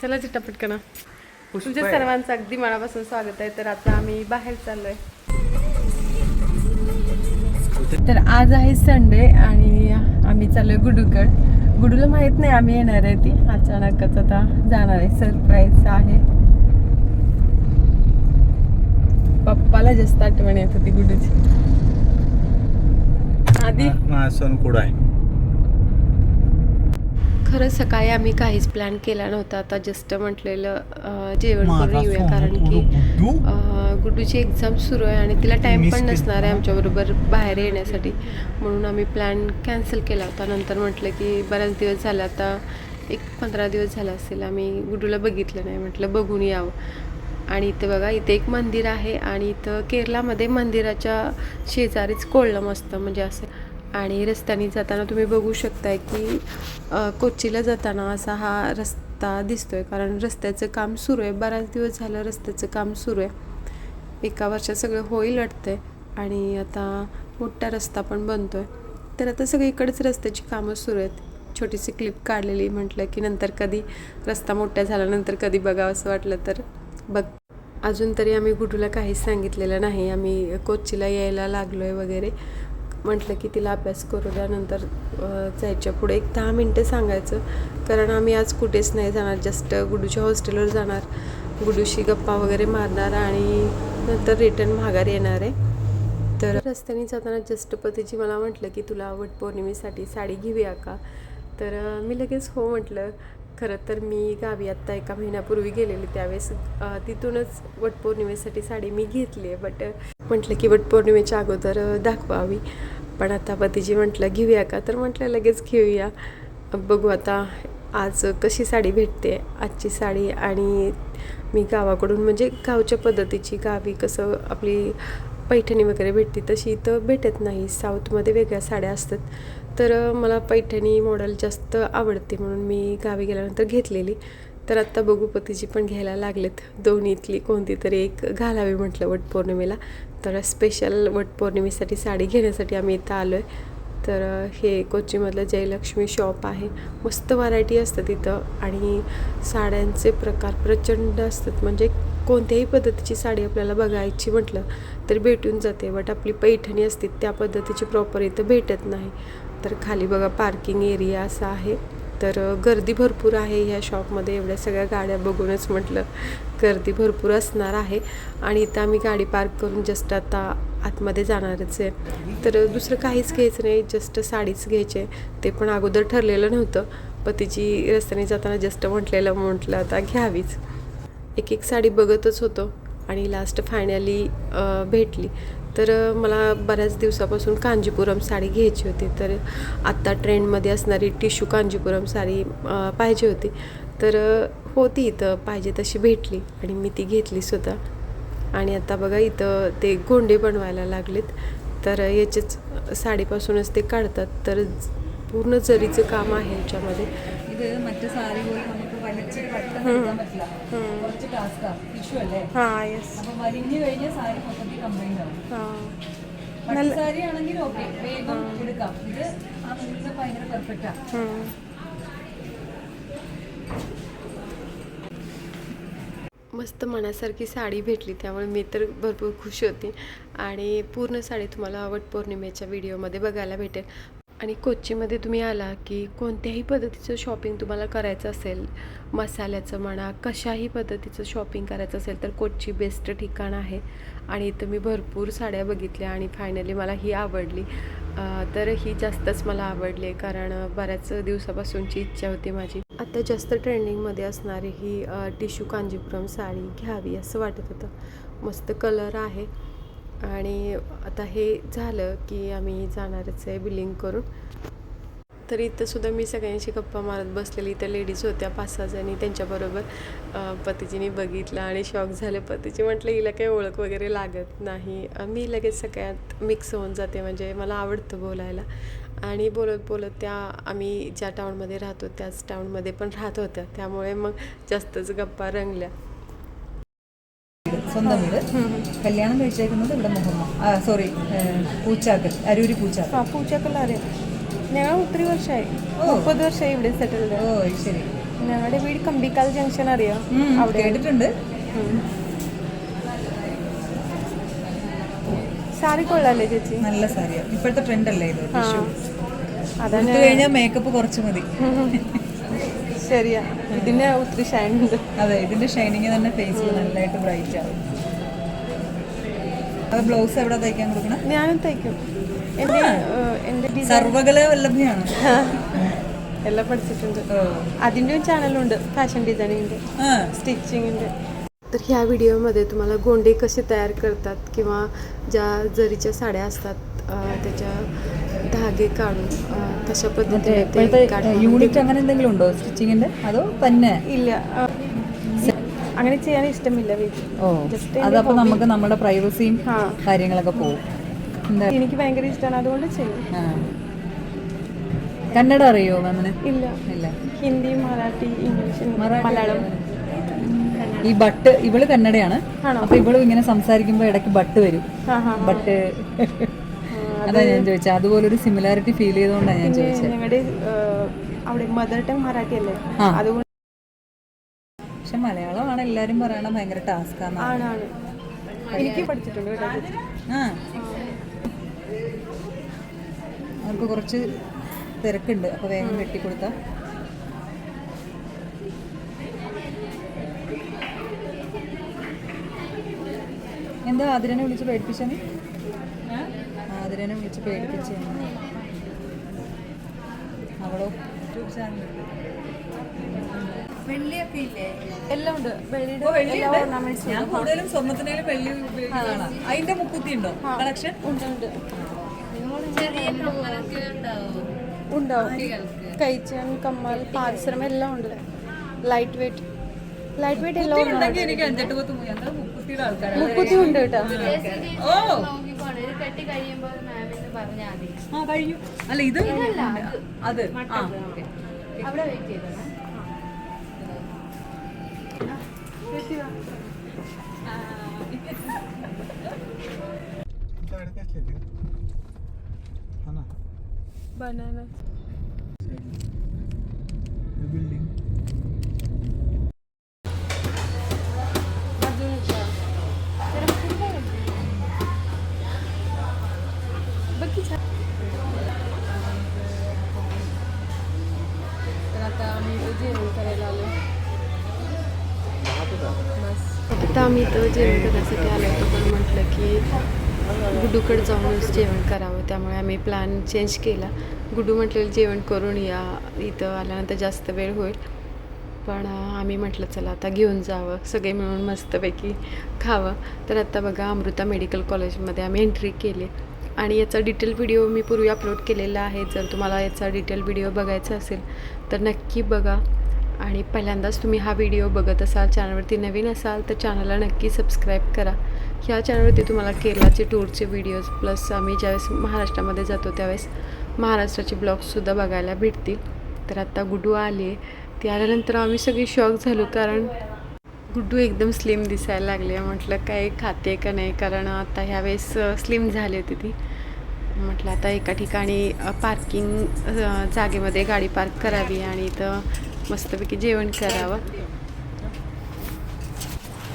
चला चिटापटकन तुमच्या सर्वांचं अगदी मनापासून स्वागत आहे. तर आता आम्ही बाहेर चाललोय. तर आज आहे संडे आणि आम्ही चाललोय गुडूकड. गुडूला माहित नाही आम्ही येणार आहे, ती अचानकच आता जाणार आहे. सरप्राईज आहे. पप्पाला जास्त आठवण येत होती गुडूची. आधी खरं सकाळी आम्ही काहीच प्लॅन केला नव्हता. आता जस्ट म्हटलेलं जेवण करून येऊया, कारण की गुड्डूची एक्झाम सुरू आहे आणि तिला टाईम पण नसणार आहे आमच्याबरोबर बाहेर येण्यासाठी, म्हणून आम्ही प्लॅन कॅन्सल केला होता. नंतर म्हटलं की बराच दिवस झाला, आता एक 15 दिवस झाला असेल आम्ही गुड्डूला बघितलं नाही, म्हटलं बघून यावं. आणि इथं बघा, इथे एक मंदिर आहे आणि इथं केरलामध्ये मंदिराच्या शेजारीच कोळम असतं म्हणजे असं. आणि रस्त्याने जाताना तुम्ही बघू शकताय की कोचीला जाताना असा हा रस्ता दिसतोय, कारण रस्त्याचं काम सुरू आहे. बराच दिवस झालं रस्त्याचं काम सुरू आहे. एका वर्षात सगळं होईल वाटतंय आणि आता मोठा रस्ता पण बनतोय. तर आता सगळीकडेच रस्त्याची कामं सुरू आहेत. छोटीशी क्लिप काढलेली, म्हटलं की नंतर कधी रस्ता मोठा झाल्यानंतर कधी बघावं असं वाटलं तर बघ. अजून तरी आम्ही गुडूला काहीच सांगितलेलं नाही. आम्ही कोचीला यायला लागलो आहे वगैरे. म्हटलं की तिला अभ्यास करू द्या, नंतर जायच्या पुढे एक 10 मिनटं सांगायचं, कारण आम्ही आज कुठेच नाही जाणार. जस्ट गुडूच्या हॉस्टेलवर जाणार, गुडूशी गप्पा वगैरे मारणार आणि नंतर रिटर्न माघारी येणार आहे. तर रस्त्याने जाताना जस्ट पतीची मला म्हटलं की तुला वटपौर्णिमेसाठी साडी घेऊया का? तर मी लगेच हो म्हटलं. खरं तर मी गावी आत्ता 1 महिन्यापूर्वी गेलेली, त्यावेळेस तिथूनच वटपौर्णिमेसाठी साडी मी घेतली आहे. बट म्हटलं की वटपौर्णिमेच्या अगोदर दाखवावी, पण आता पतीजी म्हटलं घेऊया का? तर म्हटलं लगेच घेऊया. बघू आता आज कशी साडी भेटते. आजची साडी आणि मी गावाकडून म्हणजे गावच्या पद्धतीची, गावी कसं आपली पैठणी वगैरे भेटते तशी इथं भेटत नाही. साऊथमध्ये वेगळ्या साड्या असतात. तर मला पैठणी मॉडेल जास्त आवडते, म्हणून मी गावी गेल्यानंतर घेतलेली. तर आत्ता बघू, पतीजी पण घ्यायला लागलेत. दोन्हीतली कोणती तरी एक घालावी म्हटलं वटपौर्णिमेला. तर स्पेशल वटपौर्णिमेसाठी साडी घेण्यासाठी आम्ही इथं आलो आहे. तर हे कोचीमधलं जयलक्ष्मी शॉप आहे. मस्त व्हरायटी असतात इथं आणि साड्यांचे प्रकार प्रचंड असतात. म्हणजे कोणत्याही पद्धतीची साडी आपल्याला बघायची म्हटलं तर भेटून जाते. बट आपली पैठणी असते त्या पद्धतीची प्रॉपर इथं भेटत नाही. तर खाली बघा पार्किंग एरिया असा आहे. तर गर्दी भरपूर आहे ह्या शॉपमध्ये. एवढ्या सगळ्या गाड्या बघूनच म्हटलं गर्दी भरपूर असणार आहे. आणि इथं आम्ही गाडी पार्क करून जस्ट आता आतमध्ये जाणारच आहे. तर दुसरं काहीच घ्यायचं नाही, जस्ट साडीच घ्यायची आहे. ते पण अगोदर ठरलेलं नव्हतं. पतीची रस्त्याने जाताना जस्ट म्हटलं आता घ्यावीच. एक साडी बघतच होतो आणि लास्ट फायनली भेटली. तर मला बऱ्याच दिवसापासून कांजीपुरम साडी घ्यायची होती. तर आत्ता ट्रेंडमध्ये असणारी टिशू कांजीपुरम साडी पाहिजे होती. तर होती इथं पाहिजे तशी भेटली आणि मी ती घेतली सुद्धा. आणि आता बघा इथं ते गोंडे बनवायला लागलेत. तर याचेच साडीपासूनच ते काढतात. तर पूर्ण जरीचं काम आहे ह्याच्यामध्ये. हाँ यस मस्त मनासारखी साडी भेटली, त्यामुळे मी तर भरपूर खुश होती. आणि पूर्ण साडी तुम्हाला वटपौर्णिमेच्या व्हिडिओमध्ये बघायला भेटेल. आणि कोचीमध्ये तुम्ही आला की कोणत्याही पद्धतीचं शॉपिंग तुम्हाला करायचं असेल, मसाल्याचं म्हणा, कशाही पद्धतीचं शॉपिंग करायचं असेल तर कोची बेस्ट ठिकाण आहे. आणि इथं मी भरपूर साड्या बघितल्या आणि फायनली मला ही आवडली. तर ही जास्तच मला आवडली आहे, कारण बऱ्याच दिवसापासूनची इच्छा होती माझी. आता जास्त ट्रेंडिंगमध्ये असणारी ही टिशू कांजीपुरम साडी घ्यावी असं वाटत होतं. मस्त कलर आहे. आणि आता हे झालं की आम्ही जाणारच आहे बिलिंग करून. तर इथं सुद्धा मी सगळ्यांशी गप्पा मारत बसलेली. इथं लेडीज होत्या 5-6 जणी, त्यांच्याबरोबर पतीजीने बघितलं आणि शॉक झाले. पतीजी म्हटलं हिला काही ओळख वगैरे लागत नाही. मी लगेच सगळ्यात मिक्स होऊन जाते, म्हणजे मला आवडतं बोलायला. आणि बोलत बोलत त्या आम्ही ज्या टाऊनमध्ये राहतो त्याच टाऊनमध्ये पण राहत होत्या, त्यामुळे मग जास्तच गप्पा रंगल्या. സ്വന്തം വീട് കല്യാണം കഴിച്ചേക്കുന്നത് ഇവിടെ മുഹമ്മ സോറി പൂച്ചാക്കൽ അരൂരി പൂച്ചാക്കൽ. പൂച്ചാക്കൽ അറിയാം. ഞങ്ങൾ ഒത്തിരി വർഷമായി, 30 വർഷമായി ഇവിടെ സെറ്റിൽഡ്. ഓ ശരി. ഞങ്ങളുടെ വീട് കമ്പിക്കാൽ ജംഗ്ഷൻ അറിയാം, അവിടെ കേട്ടിട്ടുണ്ട്. സാരി കൊള്ളാല്ലേ ചേച്ചി? നല്ല സാരിയാണ്, ഇപ്പോഴത്തെ ട്രെൻഡ് അല്ലേ ഇത്. അതാണ് കഴിഞ്ഞാൽ മേക്കപ്പ് കുറച്ച് മതി. ശരിയാ, ഇതിന് ഒത്തിരി ഷൈൻ ഉണ്ട്. അതെ, ഇതിന്റെ ഷൈനിങ് തന്നെ ഫേസിൽ നല്ലതായിട്ട് ബ്രൈറ്റ് ആവും. അത് ബ്ലൗസ് എവിടെ തയ്ക്കാൻ കൊടുക്കണം? ഞാനും തയ്ക്കും. എൻ്റെ സർവകല വല്ലഭയാണ്, എല്ലാം പഠിച്ചിട്ടുണ്ട്. അതിൻ്റെ चॅनल फॅशन डिझायनिंगचे, स्टिचिंगचे. तर ह्या व्हिडिओमध्ये तुम्हाला गोंडे कसे तयार करतात किंवा ज्या जरीच्या साड्या असतात त्याच्या धागे काढून कशा पद्धतीने യൂണിറ്റ് അങ്ങനെ എന്തെങ്കിലും ഉണ്ടോ സ്റ്റിച്ചിങ്ങിന്റെ? അതോ തന്നെ ഇല്ല, അങ്ങനെ ചെയ്യാൻ ഇഷ്ടമില്ല വീട്ടിൽ. അതപ്പോൾ നമുക്ക് നമ്മുടെ പ്രൈവസിയും കാര്യങ്ങളൊക്കെ പോകും. എനിക്ക് ഭയങ്കര ഇഷ്ടമാണ്, അതുകൊണ്ട് ചെയ്യും. കന്നഡ അറിയോ മാമിന്? ഇല്ല ഇല്ല. ഹിന്ദി, മറാഠി, ഇംഗ്ലീഷ്, മലയാളം. ഈ ബട്ട് ഇവള് കന്നഡയാണ്, അപ്പൊ ഇവളും ഇങ്ങനെ സംസാരിക്കുമ്പോ ഇടയ്ക്ക് ബട്ട് വരും. ബട്ട് അതാ ഞാൻ ചോദിച്ചത്, അതുപോലെ ഒരു സിമിലാരിറ്റി ഫീൽ ചെയ്തുകൊണ്ടാണ് ഞാൻ ചോദിച്ചത്. ഞങ്ങളുടെ അവിടെ മദർ ടങ് മറാഠി അല്ലേ, അതുകൊണ്ട്. പക്ഷെ മലയാളമാണ് എല്ലാരും പറയണ ഭയങ്കര ടാസ്ക് ആണ്. എനിക്ക് പഠിച്ചിട്ടുണ്ട് കേട്ടോ. അവർക്ക് കുറച്ച് തിരക്കുണ്ട്, അപ്പൊ വേഗം വെട്ടിക്കൊടുത്താ. എന്താ ആതിരനെ വിളിച്ച് പേടിപ്പിച്ച? നീ ആതിരനെ വിളിച്ച് പേടിപ്പിച്ച? അവളോ യൂട്യൂബ് ചാനൽ വെള്ളിയൊക്കെ ഇല്ലേ? എല്ലാം ഉണ്ട്. ഞാൻ കൂടുതലും സ്വർണ്ണത്തിനേലും വെള്ളി ഉപയോഗിക്കുന്നതാണ്. അതിന്റെ മുക്കുത്തി ഉണ്ടോ കളക്ഷൻ? ഉണ്ട്. ഉണ്ടാവും. കൈച്ചൻ, കമ്മൽ, പാദസരം എല്ലാം ഉണ്ട്. ലൈറ്റ് വെയിറ്റ് എല്ലാം ഉണ്ടെങ്കിൽ എനിക്ക് 5-8 മുക്കുത്തിയുടെ ആൾക്കാരാണ്. മുക്കുത്തി ഉണ്ട് കേട്ടോ. കഴിഞ്ഞു. അല്ല ഇത് അത് बनाना बिल्डिंग. तर आता आम्ही जेवण करायला आलो. आता आम्ही इथं जेवण करण्यासाठी आलो होतो, पण म्हटलं की गुड्डूकडे जाऊनच जेवण करावं, त्यामुळे आम्ही प्लॅन चेंज केला. गुड्डू म्हटलेलं जेवण करून या, इथं आल्यानंतर जास्त वेळ होईल, पण आम्ही म्हटलं चला आता घेऊन जावं, सगळे मिळून मस्तपैकी खावं. तर आता बघा, अमृता मेडिकल कॉलेजमध्ये आम्ही एंट्री केली आणि याचा डिटेल व्हिडिओ मी पूर्वी अपलोड केलेला आहे. जर तुम्हाला याचा डिटेल व्हिडिओ बघायचा असेल तर नक्की बघा. आणि पहिल्यांदाच तुम्ही हा व्हिडिओ बघत असाल, चॅनलवरती नवीन असाल तर चॅनलला नक्की सबस्क्राईब करा. ह्या चॅनलवरती तुम्हाला केरळाचे टूरचे व्हिडिओज प्लस आम्ही ज्यावेळेस महाराष्ट्रामध्ये जातो त्यावेळेस महाराष्ट्राचे ब्लॉग्ससुद्धा बघायला भेटतील. तर आता गुड्डू आली. ती आल्यानंतर आम्ही सगळी शॉक झालो, कारण गुड्डू एकदम स्लिम दिसायला लागले. म्हटलं काय खाते का नाही, कारण आता ह्यावेळेस स्लिम झाली होती ती. म्हटलं आता एका ठिकाणी पार्किंग जागेमध्ये गाडी पार्क करावी आणि इथं मस्तपैकी जेवण करावं.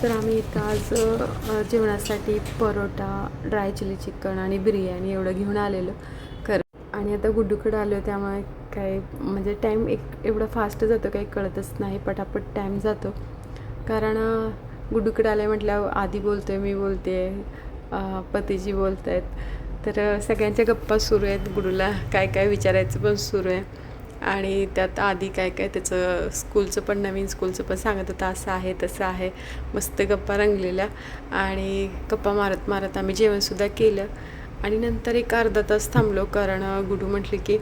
तर आम्ही इथं आज जेवणासाठी परोटा, ड्राय चिली चिकन आणि बिर्याणी एवढं घेऊन आलेलो आणि आता गुड्डूकडे आलो, त्यामुळे काय म्हणजे टाईम एवढा फास्ट जातो काही कळतच नाही, पटापट टाईम जातो. कारण गुड्डूकडे आलं म्हटल्यावर आधी बोलतोय, मी बोलते, पतीजी बोलत आहेत, तर सगळ्यांच्या गप्पा सुरू आहेत. गुड्डूला काय काय विचारायचं पण सुरू आहे आणि त्यात आधी काय काय त्याचं स्कूलचं पण, नवीन स्कूलचं पण सांगत होतं, असं आहे तसं आहे. मस्त गप्पा रंगलेल्या आणि गप्पा मारत मारत आम्ही जेवणसुद्धा केलं आणि नंतर एक अर्धा तास थांबलो, कारण गुड्डू म्हटली की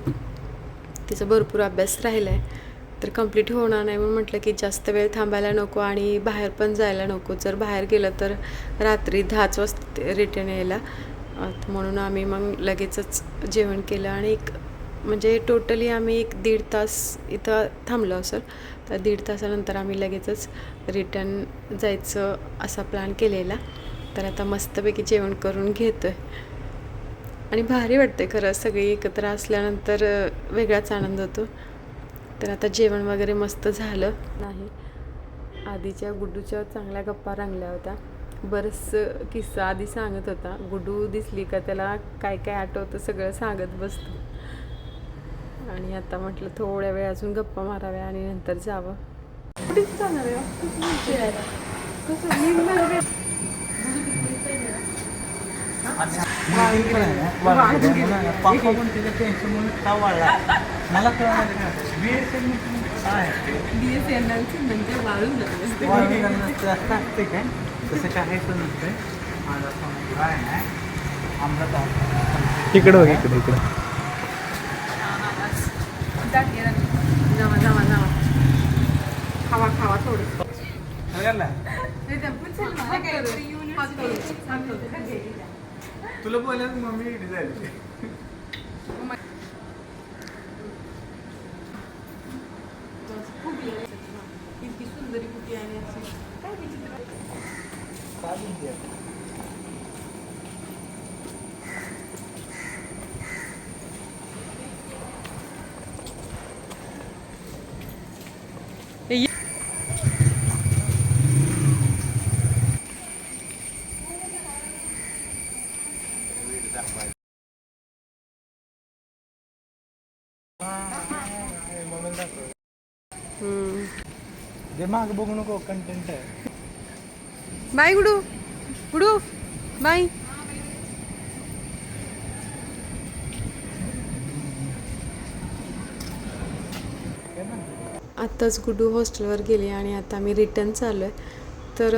तिचा भरपूर अभ्यास राहिला आहे तर कंप्लीट होणार नाही, म्हणून म्हटलं की जास्त वेळ थांबायला नको आणि बाहेर पण जायला नको. जर बाहेर गेलं तर रात्री 10 वाजता रिटर्न यायला, म्हणून आम्ही मग लगेचच जेवण केलं आणि म्हणजे टोटली आम्ही 1-1.5 तास इथं थांबलो असेल. तर 1.5 तासानंतर आम्ही लगेचच रिटर्न जायचं असा प्लॅन केलेला. तर आता मस्तपैकी जेवण करून घेतो आहे आणि भारी वाटते खरं, सगळी एकत्र असल्यानंतर वेगळाच आनंद होतो. तर आता जेवण वगैरे मस्त झालं नाही. आधीच्या गुड्डूच्या चांगल्या गप्पा रंगल्या होत्या. बरंच किस्सा आधी सांगत होता. गुड्डू दिसली का त्याला काय काय आठवतं सगळं सांगत बसतो. आणि आता म्हटलं थोड्या वेळ अजून गप्पा माराव्या आणि नंतर जावं. कुठेच जाणार आहे मला इकडं बघ इकडे इकडे खावा खावा थोडं. तुला बोलायला मम्मी झाली. इतकी सुंदरी कुठे आहे अशी काय विचित्र. जे माग बघू नको कंटेंट आहे. बाय गुडू. गुडू बाय. आत्ताच गुडू हॉस्टेलवर गेली आणि आता मी रिटर्न चाललो आहे. तर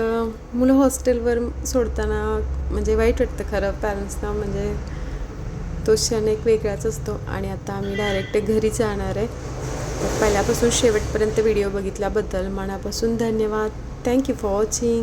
मुलं हॉस्टेलवर सोडताना म्हणजे वाईट वाटतं खरं पॅरेंट्सना. म्हणजे तो क्षण एक वेगळाच असतो. आणि आता आम्ही डायरेक्ट घरी जाणार आहे. तर पहिल्यापासून शेवटपर्यंत व्हिडिओ बघितल्याबद्दल मनापासून धन्यवाद. Thank you for watching.